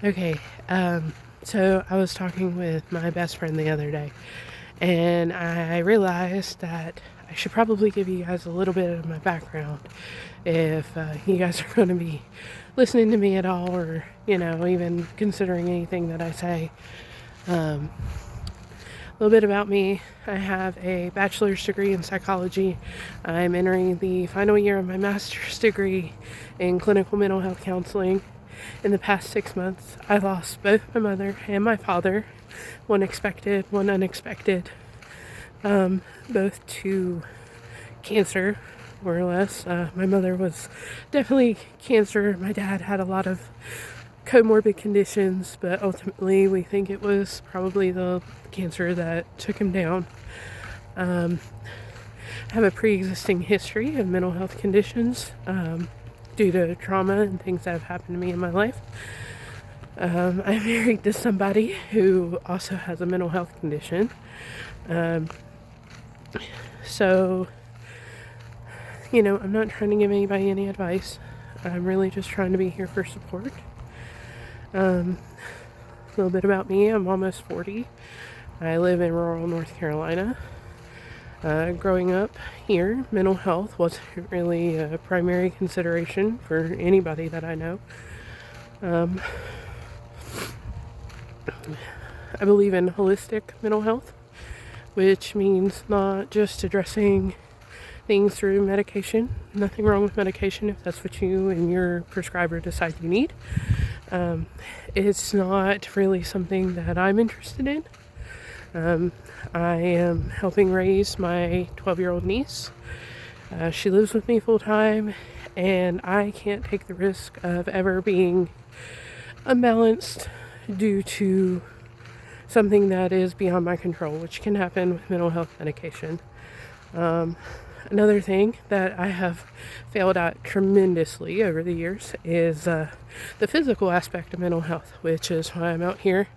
Okay, so I was talking with my best friend the other day, and I realized that I should probably give you guys a little bit of my background if you guys are going to be listening to me at all, or, even considering anything that I say. A little bit about me. I have a bachelor's degree in psychology. I'm entering the final year of my master's degree in clinical mental health counseling. In the past 6 months, I lost both my mother and my father, one expected, one unexpected, both to cancer, more or less. My mother was definitely cancer. My dad had a lot of comorbid conditions, but ultimately we think it was probably the cancer that took him down. I have a pre-existing history of mental health conditions due to trauma and things that have happened to me in my life. I'm married to somebody who also has a mental health condition. So, I'm not trying to give anybody any advice. I'm really just trying to be here for support. A little bit about me. I'm almost 40. I live in rural North Carolina. Growing up here, mental health wasn't really a primary consideration for anybody that I know. I believe in holistic mental health, which means not just addressing things through medication. Nothing wrong with medication if that's what you and your prescriber decide you need. It's not really something that I'm interested in. I am helping raise my 12-year-old niece. She lives with me full time, and I can't take the risk of ever being unbalanced due to something that is beyond my control, which can happen with mental health medication. Another thing that I have failed at tremendously over the years is the physical aspect of mental health, which is why I'm out here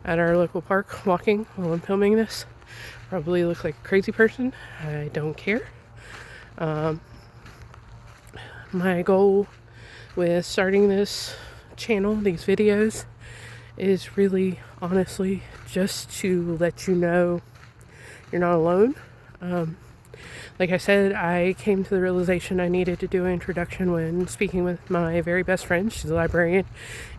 at our local park walking while I'm filming this. Probably look like a crazy person. I don't care. My goal with starting this channel, these videos, is really honestly just to let you know you're not alone. Like I said, I came to the realization I needed to do an introduction when speaking with my very best friend. She's a librarian,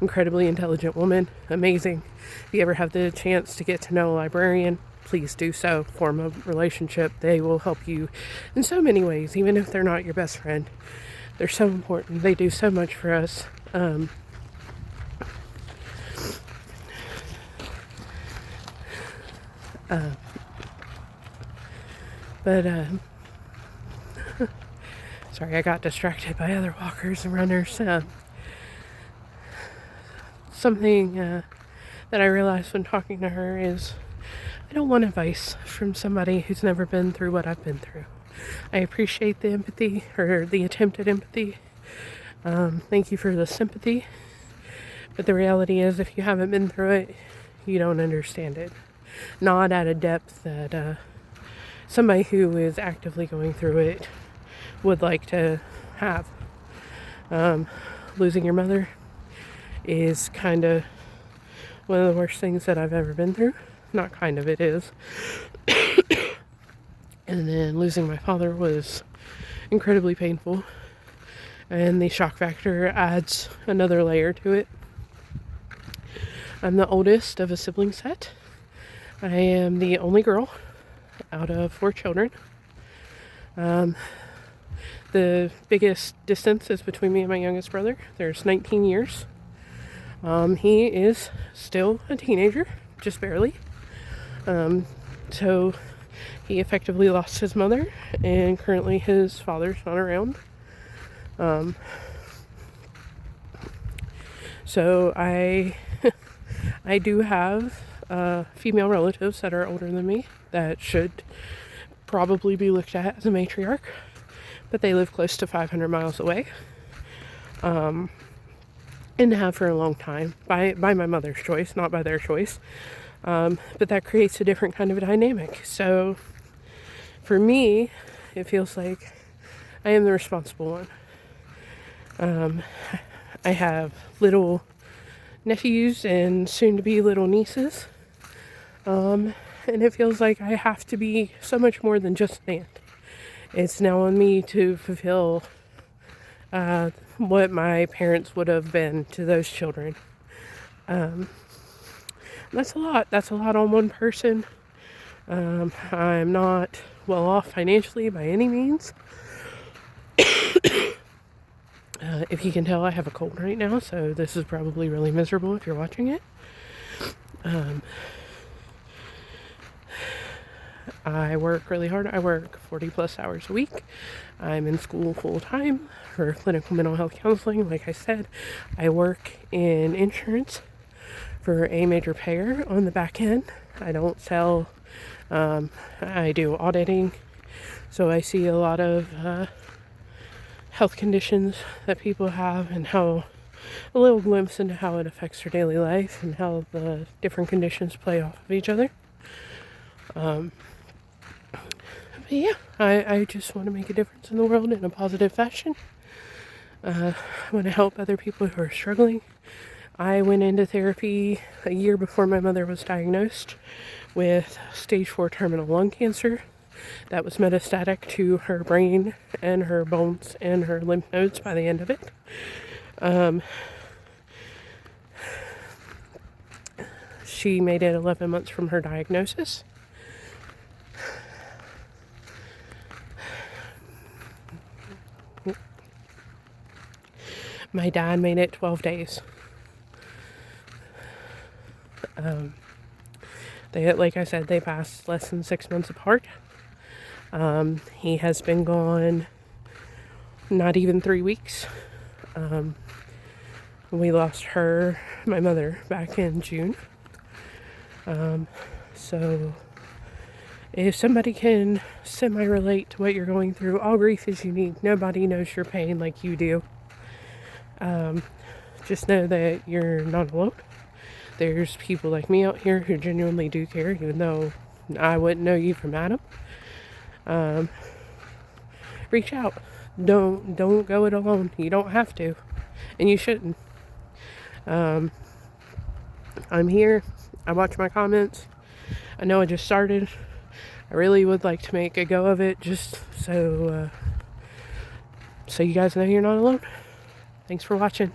incredibly intelligent woman, amazing. If you ever have the chance to get to know a librarian, please do so. Form a relationship. They will help you in so many ways, even if they're not your best friend. They're so important. They do so much for us. Sorry, I got distracted by other walkers and runners. Something that I realized when talking to her is I don't want advice from somebody who's never been through what I've been through. I appreciate the empathy, or the attempt at empathy. Thank you for the sympathy. But the reality is, if you haven't been through it, you don't understand it. Not at a depth that somebody who is actively going through it would like to have. Losing your mother is kind of one of the worst things that I've ever been through. Not kind of, it is. And then losing my father was incredibly painful. And the shock factor adds another layer to it. I'm the oldest of a sibling set. I am the only girl out of 4 children. The biggest distance is between me and my youngest brother. There's 19 years. He is still a teenager, just barely. So he effectively lost his mother, and currently his father's not around. So I do have female relatives that are older than me that should probably be looked at as a matriarch, but they live close to 500 miles away, and have for a long time by my mother's choice, not by their choice. But that creates a different kind of a dynamic. So for me, it feels like I am the responsible one. Um, I have little nephews and soon to be little nieces. And it feels like I have to be so much more than just an aunt. It's now on me to fulfill what my parents would have been to those children. That's a lot. That's a lot on one person. I'm not well off financially by any means. If you can tell, I have a cold right now, so this is probably really miserable if you're watching it. I work really hard. I work 40 plus hours a week. I'm in school full time for clinical mental health counseling. Like I said, I work in insurance for a major payer on the back end. I don't sell, I do auditing. So I see a lot of health conditions that people have and how a little glimpse into how it affects their daily life and how the different conditions play off of each other. But yeah, I just want to make a difference in the world in a positive fashion. I want to help other people who are struggling. I went into therapy a year before my mother was diagnosed with stage 4 terminal lung cancer that was metastatic to her brain and her bones and her lymph nodes by the end of it. She made it 11 months from her diagnosis. My dad made it 12 days. Like I said, they passed less than 6 months apart. He has been gone not even 3 weeks. We lost my mother, back in June. So if somebody can semi-relate to what you're going through, all grief is unique. Nobody knows your pain like you do. Just know that you're not alone. There's people like me out here who genuinely do care, even though I wouldn't know you from Adam. Reach out. Don't go it alone. You don't have to, and you shouldn't. I'm here. I watch my comments. I know I just started. I really would like to make a go of it, just so you guys know you're not alone. Thanks for watching.